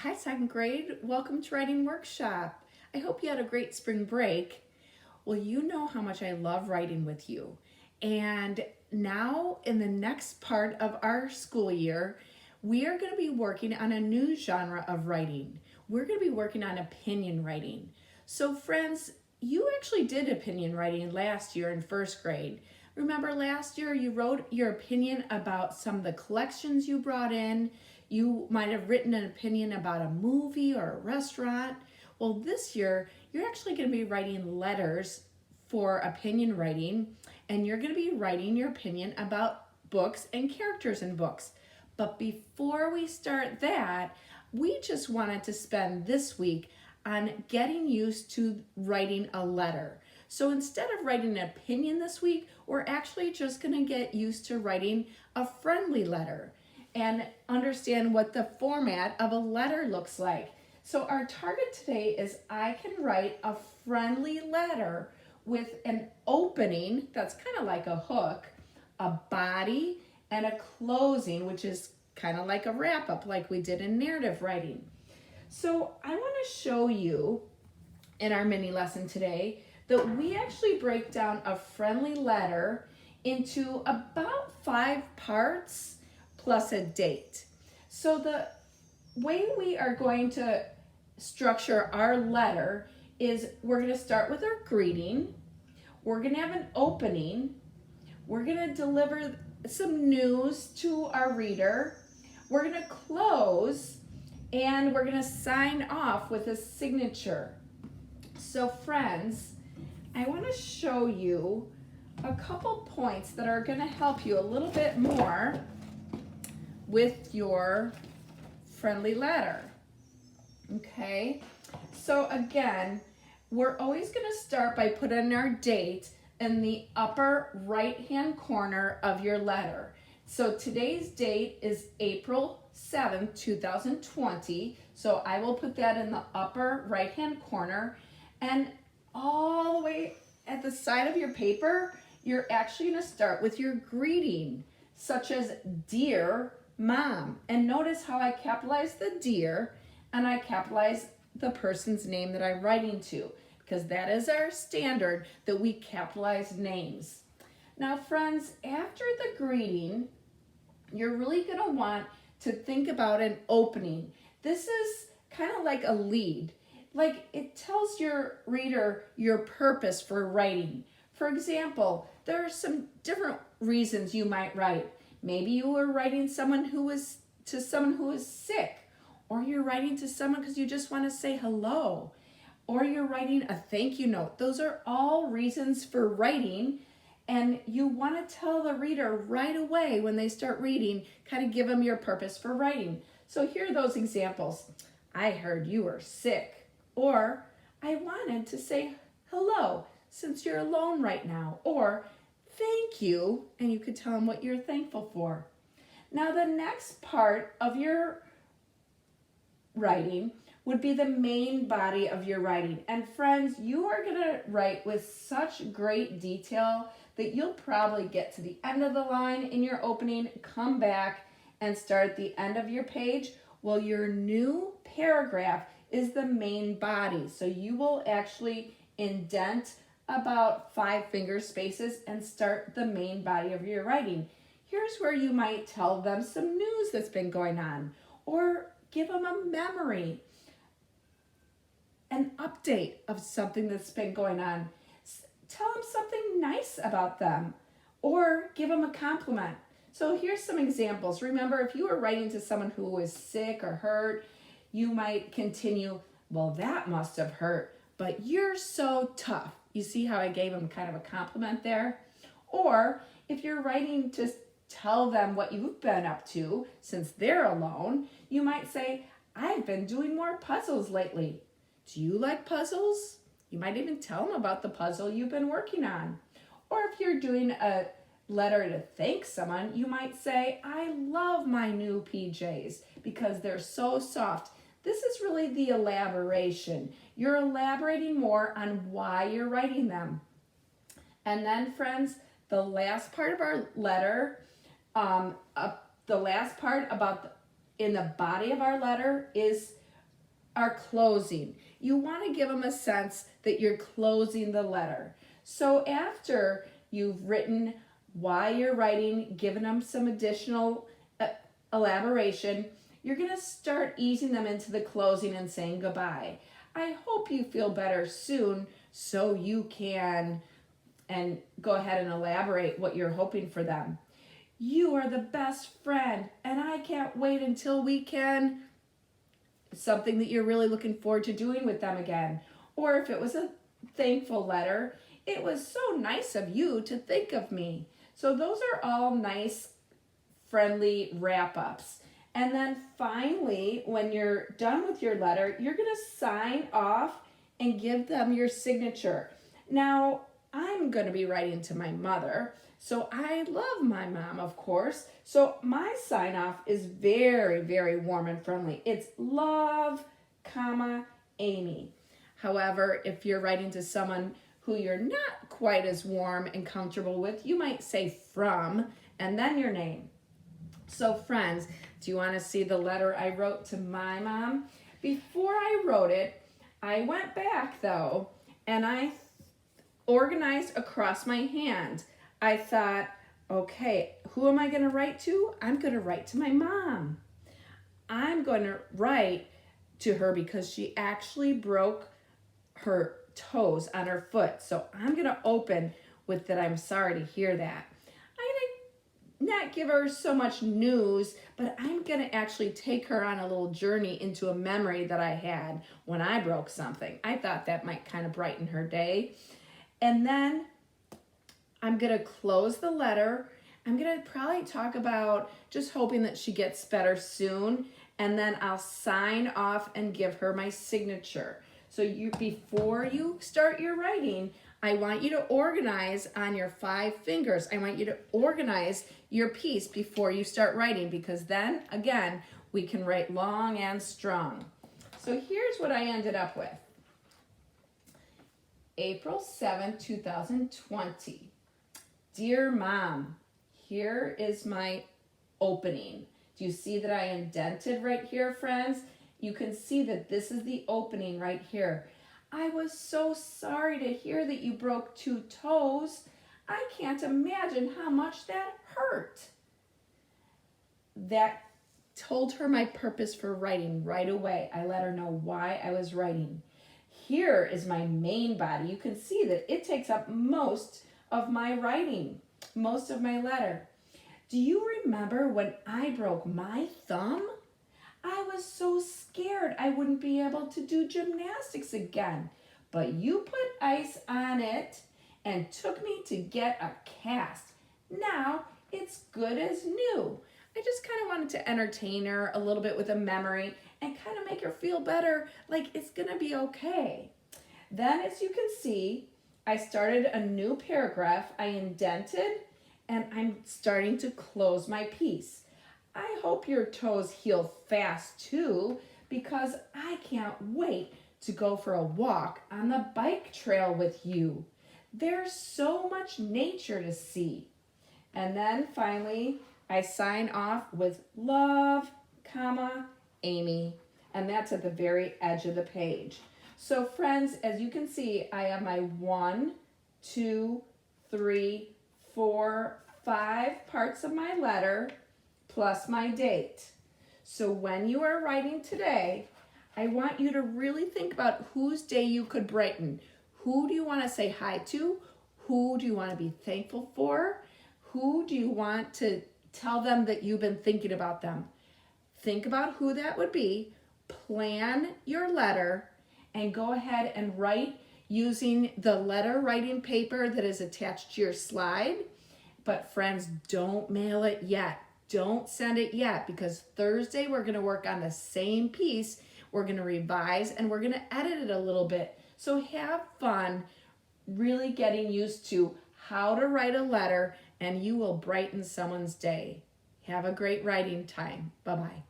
Hi, second grade. Welcome to Writing Workshop. I hope you had a great spring break. Well, you know how much I love writing with you. And now, in the next part of our school year, we are going to be working on a new genre of writing. We're going to be working on opinion writing. So, friends, you actually did opinion writing last year in first grade. Remember last year you wrote your opinion about some of the collections you brought in. You might have written an opinion about a movie or a restaurant. Well, this year you're actually going to be writing letters for opinion writing, and you're going to be writing your opinion about books and characters in books. But before we start that, we just wanted to spend this week on getting used to writing a letter. So instead of writing an opinion this week, we're actually just going to get used to writing a friendly letter and understand what the format of a letter looks like. So our target today is I can write a friendly letter with an opening that's kind of like a hook, a body, and a closing, which is kind of like a wrap-up like we did in narrative writing. So I want to show you in our mini lesson today that we actually break down a friendly letter into about 5 parts plus a date. So the way we are going to structure our letter is we're going to start with our greeting, we're going to have an opening, we're going to deliver some news to our reader, we're going to close, and we're going to sign off with a signature. So friends, I want to show you a couple points that are going to help you a little bit more with your friendly letter. Okay, so again, we're always going to start by putting our date in the upper right hand corner of your letter. So today's date is April 7th, 2020. So I will put that in the upper right hand corner, and all the way at the side of your paper, you're actually going to start with your greeting, such as Dear Mom. And notice how I capitalize the dear and I capitalize the person's name that I'm writing to, because that is our standard that we capitalize names. Now friends, after the greeting, you're really going to want to think about an opening. This is kind of like a lead. Like it tells your reader your purpose for writing. For example, there are some different reasons you might write. Maybe you were writing to someone who is sick, or you're writing to someone because you just want to say hello, or you're writing a thank you note. Those are all reasons for writing, and you want to tell the reader right away when they start reading, kind of give them your purpose for writing. So here are those examples. I heard you were sick, or I wanted to say hello since you're alone right now, or thank you, and you could tell them what you're thankful for. Now the next part of your writing would be the main body of your writing. And friends, you are going to write with such great detail that you'll probably get to the end of the line in your opening, come back, and start at the end of your page. Well, your new paragraph is the main body. So you will actually indent about 5 finger spaces and start the main body of your writing. Here's where you might tell them some news that's been going on, or give them a memory, an update of something that's been going on. Tell them something nice about them, or give them a compliment. So here's some examples. Remember, if you were writing to someone who was sick or hurt, you might continue, well, that must have hurt, but you're so tough. You see how I gave them kind of a compliment there? Or if you're writing to tell them what you've been up to since they're alone, you might say, I've been doing more puzzles lately. Do you like puzzles? You might even tell them about the puzzle you've been working on. Or if you're doing a letter to thank someone, you might say, I love my new PJs because they're so soft. This is really the elaboration. You're elaborating more on why you're writing them. And then friends, the last part of our letter, the last part about in the body of our letter is are closing. You want to give them a sense that you're closing the letter. So after you've written why you're writing, given them some additional elaboration, you're going to start easing them into the closing and saying goodbye. I hope you feel better soon so you can and go ahead and elaborate what you're hoping for them. You are the best friend, and I can't wait until we can, something that you're really looking forward to doing with them again. Or if it was a thankful letter, it was so nice of you to think of me. So those are all nice, friendly wrap-ups. And then finally, when you're done with your letter, you're going to sign off and give them your signature. Now, I'm going to be writing to my mother, so I love my mom, of course. So my sign off is very, very warm and friendly. It's love, comma, Amy. However, if you're writing to someone who you're not quite as warm and comfortable with, you might say from and then your name. So friends, do you want to see the letter I wrote to my mom? Before I wrote it, I went back though, and I organized across my hand. I thought, okay, who am I going to write to? I'm going to write to my mom. I'm going to write to her because she actually broke her toes on her foot. So I'm going to open with that I'm sorry to hear that. I'm going to not give her so much news, but I'm going to actually take her on a little journey into a memory that I had when I broke something. I thought that might kind of brighten her day. And then I'm going to close the letter. I'm going to probably talk about just hoping that she gets better soon. And then I'll sign off and give her my signature. So before you start your writing, I want you to organize on your 5 fingers. I want you to organize your piece before you start writing, because then, again, we can write long and strong. So here's what I ended up with. April 7, 2020. Dear Mom, here is my opening. Do you see that I indented right here, friends? You can see that this is the opening right here. I was so sorry to hear that you broke 2 toes. I can't imagine how much that hurt. That told her my purpose for writing right away. I let her know why I was writing. Here is my main body. You can see that it takes up most of my writing, most of my letter. Do you remember when I broke my thumb? I was so scared I wouldn't be able to do gymnastics again. But you put ice on it and took me to get a cast. Now it's good as new. I just kind of wanted to entertain her a little bit with a memory and kind of make her feel better, like it's gonna be okay. Then, as you can see, I started a new paragraph. I indented and I'm starting to close my piece. I hope your toes heal fast too, because I can't wait to go for a walk on the bike trail with you. There's so much nature to see. And then finally, I sign off with love, comma, Amy. And that's at the very edge of the page. So friends, as you can see, I have my 1, 2, 3, 4, 5 parts of my letter plus my date. So when you are writing today, I want you to really think about whose day you could brighten. Who do you want to say hi to? Who do you want to be thankful for? Who do you want to tell them that you've been thinking about them? Think about who that would be. Plan your letter and go ahead and write using the letter writing paper that is attached to your slide. But friends, don't mail it yet. Don't send it yet, because Thursday we're going to work on the same piece. We're going to revise and we're going to edit it a little bit. So have fun really getting used to how to write a letter, and you will brighten someone's day. Have a great writing time. Bye-bye.